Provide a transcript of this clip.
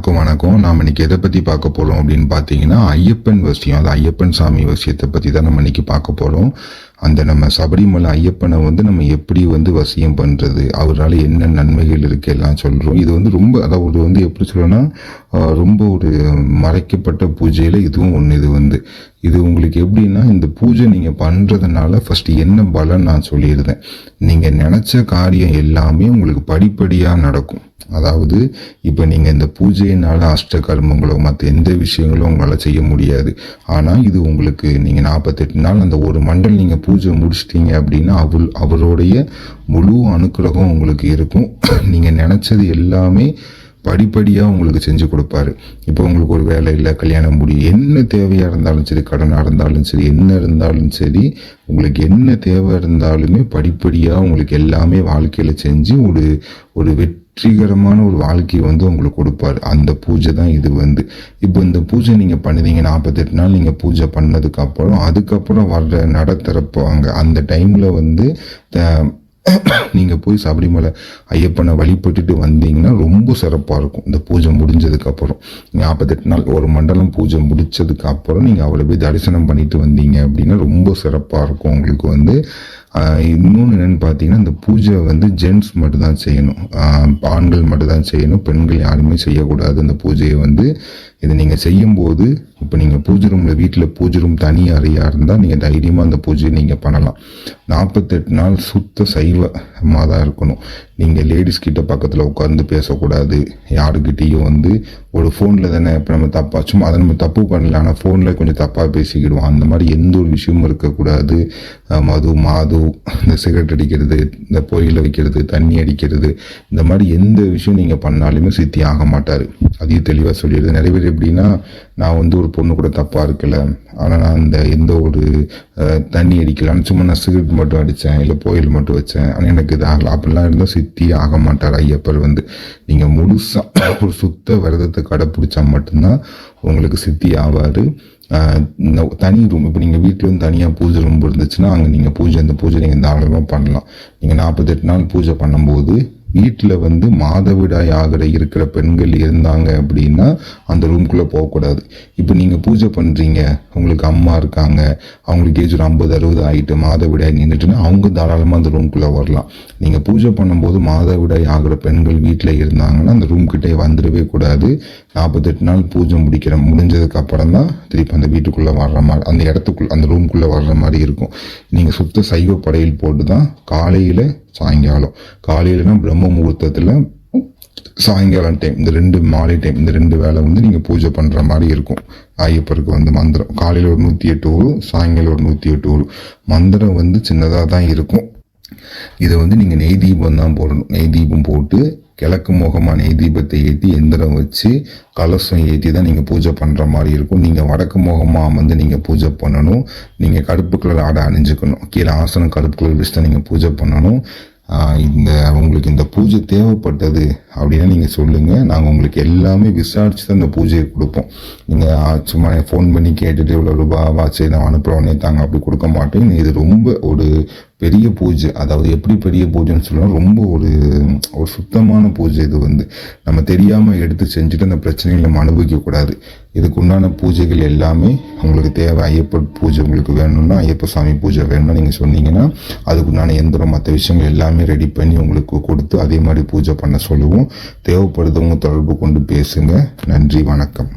எல்லோருக்கும் வணக்கம். நாம் இன்னைக்கு எதை பற்றி பார்க்க போகிறோம் அப்படின்னு பார்த்தீங்கன்னா, ஐயப்பன் வசியம், அது ஐயப்பன் சாமி வசியத்தை பற்றி தான் நம்ம இன்னைக்கு பார்க்க போகிறோம். அந்த நம்ம சபரிமலை ஐயப்பனை நம்ம எப்படி வசியம் பண்ணுறது, அவரால் என்ன நன்மைகள் இருக்குது எல்லாம் சொல்கிறோம். இது ரொம்ப அதாவது எப்படி சொல்லணும்னா, ரொம்ப ஒரு மறைக்கப்பட்ட பூஜையில் இதுவும் ஒன்று. இது உங்களுக்கு எப்படின்னா, இந்த பூஜை நீங்கள் பண்ணுறதுனால ஃபஸ்ட்டு என்ன பலன் நான் சொல்லியிருந்தேன். நீங்கள் நினச்ச காரியம் எல்லாமே உங்களுக்கு படிப்படியாக நடக்கும். அதாவது இப்போ நீங்கள் இந்த பூஜையினால் அஷ்ட கர்மங்களோ மற்ற எந்த விஷயங்களும் உங்களால் செய்ய முடியாது. ஆனால் இது உங்களுக்கு நீங்கள் 48 நாள் அந்த ஒரு மண்டல் நீங்கள் பூஜை முடிச்சிட்டீங்க அப்படின்னா அவருடைய முழு அனுக்கிரகம் உங்களுக்கு இருக்கும். நீங்கள் நினச்சது எல்லாமே படிப்படியாக உங்களுக்கு செஞ்சு கொடுப்பாரு. இப்போ உங்களுக்கு ஒரு வேலை இல்லை, கல்யாணம் முடியும், என்ன தேவையாக இருந்தாலும் சரி, கடனாக இருந்தாலும் சரி, என்ன இருந்தாலும் சரி, உங்களுக்கு என்ன தேவை இருந்தாலுமே படிப்படியாக உங்களுக்கு எல்லாமே வாழ்க்கையில் செஞ்சு ஒரு வெற்றிகரமான ஒரு வாழ்க்கையை உங்களுக்கு கொடுப்பாரு. அந்த பூஜை தான் இது. இப்போ இந்த பூஜை நீங்கள் பண்ணுறீங்க, 48 நாள் நீங்கள் பூஜை பண்ணதுக்கப்புறம் அதுக்கப்புறம் வர்ற நட திறப்பாங்க. அந்த டைமில் நீங்கள் போய் சபரிமலை ஐயப்பனை வழிபட்டுட்டு வந்தீங்கன்னா ரொம்ப சிறப்பாக இருக்கும். இந்த பூஜை முடிஞ்சதுக்கப்புறம் 48 நாள் ஒரு மண்டலம் பூஜை முடிச்சதுக்கப்புறம் நீங்கள் அவளை போய் தரிசனம் பண்ணிட்டு வந்தீங்க அப்படின்னா ரொம்ப சிறப்பாக இருக்கும் உங்களுக்கு. இன்னொன்று என்னென்னு பார்த்தீங்கன்னா, இந்த பூஜை ஜென்ட்ஸ் மட்டும் தான் செய்யணும், ஆண்கள் மட்டும் தான் செய்யணும், பெண்கள் யாருமே செய்யக்கூடாது. இந்த பூஜையை இதை நீங்கள் செய்யும்போது, இப்போ நீங்கள் பூஜை ரூமில் வீட்டில் பூஜை ரூம் தனி அறையாக இருந்தால் நீங்கள் தைரியமாக அந்த பூஜையை நீங்கள் பண்ணலாம். 48 நாள் சுத்த சைவமாக தான் இருக்கணும். நீங்கள் லேடிஸ் கிட்ட பக்கத்தில் உட்காந்து பேசக்கூடாது. யாருக்கிட்டேயும் ஒரு ஃபோனில் தானே இப்போ நம்ம தப்பாக சும்மா அதை நம்ம தப்பு பண்ணல, ஆனால் ஃபோனில் கொஞ்சம் தப்பாக பேசிக்கிடுவோம். அந்த மாதிரி எந்த ஒரு விஷயமும் இருக்கக்கூடாது. மாது இந்த சிகரெட் அடிக்கிறது, இந்த பொயில வைக்கிறது, தண்ணி அடிக்கிறது, இந்த மாதிரி எந்த விஷயம் நீங்கள் பண்ணாலுமே சித்தி ஆக மாட்டார். அதையும் தெளிவாக சொல்லிடுது. நிறைய பேர் எப்படின்னா, நான் ஒரு பொண்ணு கூட தப்பாக இருக்கலை, ஆனால் நான் எந்த ஒரு தண்ணி அடிக்கலான்னு சும்மா நான் சிகரெட் மட்டும் அடித்தேன், இல்லை கோயில் மட்டும் வச்சேன், ஆனால் எனக்கு இது ஆகலை, அப்படிலாம் இருந்தால் சித்தி ஆக மாட்டார் ஐயப்பர். நீங்கள் முழுசாக ஒரு சுத்த விரதத்தை கடைப்பிடிச்சா மட்டும்தான் உங்களுக்கு சித்தி ஆவார். தனி ரூம், இப்போ நீங்கள் வீட்டில் தனியாக பூஜை ரூம் இருந்துச்சுன்னா அங்கே நீங்கள் அந்த பூஜை நீங்கள் தாராளமாக பண்ணலாம். நீங்கள் 48 நாள் பூஜை பண்ணும்போது வீட்டில் மாதவிடாய் இருக்கிற பெண்கள் இருந்தாங்க அப்படின்னா அந்த ரூம்குள்ளே போகக்கூடாது. இப்போ நீங்கள் பூஜை பண்ணுறீங்க, உங்களுக்கு அம்மா இருக்காங்க, அவங்களுக்கு ஏஜ் ஒரு 50-60 ஆகிட்டு மாதவிடாய் நின்றுட்டுன்னா அவங்க தாராளமாக அந்த ரூம்குள்ளே வரலாம். நீங்கள் பூஜை பண்ணும்போது மாதவிடாய் பெண்கள் வீட்டில் இருந்தாங்கன்னா அந்த ரூம்கிட்டே வந்துடவே கூடாது. 48 நாள் பூஜை முடிஞ்சதுக்கு அப்புறம் தான் திருப்பி அந்த வீட்டுக்குள்ளே வர்ற மாதிரி, அந்த இடத்துக்குள்ள அந்த ரூம்குள்ளே வர்ற மாதிரி இருக்கும். நீங்கள் சுத்த சைவ படையில் போட்டு தான் காலையில் சாயங்காலம், காலையிலனா பிரம்ம முகூர்த்தத்தில், சாயங்காலம் டைம், இந்த 2 மாலை டைம், இந்த 2 வேலை நீங்கள் பூஜை பண்ணுற மாதிரி இருக்கும். ஐயப்பருக்கு மந்திரம் காலையில் ஒரு 108 வரும், சாயங்காலம் ஒரு 108 வரும். மந்திரம் சின்னதாக தான் இருக்கும். இதை நீங்கள் நெய் தீபம் தான் போடணும். நெய் தீபம் போட்டு கிழக்கு முகமாக நெய் தீபத்தை ஏற்றி எந்திரம் வச்சு கலசம் ஏற்றி தான் நீங்கள் பூஜை பண்ணுற மாதிரி இருக்கும். நீங்கள் வடக்கு முகமாக நீங்கள் பூஜை பண்ணணும். நீங்கள் கருப்பு கலர் ஆடை அணிஞ்சுக்கணும். கீழே ஆசனம் கருப்பு கலர் வச்சு தான் நீங்கள் பூஜை பண்ணணும். உங்களுக்கு இந்த பூஜை தேவைப்பட்டது அப்படின்னா நீங்கள் சொல்லுங்கள். நாங்கள் உங்களுக்கு எல்லாமே விசாரித்து தான் இந்த பூஜையை கொடுப்போம். நீங்கள் சும்மா ஃபோன் பண்ணி கேட்டுட்டு இவ்வளோ ரூபாவா சரி நான் அனுப்புகிறோன்னே தாங்க அப்படி கொடுக்க மாட்டேன். இது ரொம்ப ஒரு பெரிய பூஜை. அதாவது எப்படி பெரிய பூஜைன்னு சொல்லலாம், ரொம்ப ஒரு சுத்தமான பூஜை. இது நம்ம தெரியாமல் எடுத்து செஞ்சுட்டு அந்த பிரச்சனைகளை நம்ம அனுபவிக்கக்கூடாது. இதுக்கு உண்டான பூஜைகள் எல்லாமே உங்களுக்கு தேவை. ஐயப்ப பூஜை உங்களுக்கு வேணும்னா, ஐயப்ப சாமி பூஜை வேணும்னா நீங்கள் சொன்னீங்கன்னா அதுக்குண்டான எந்திரம் மற்ற விஷயங்கள் எல்லாமே ரெடி பண்ணி உங்களுக்கு கொடுத்து அதே மாதிரி பூஜை பண்ண சொல்லுவோம். தேவைப்படுறவங்க தொடர்பு கொண்டு பேசுங்க. நன்றி, வணக்கம்.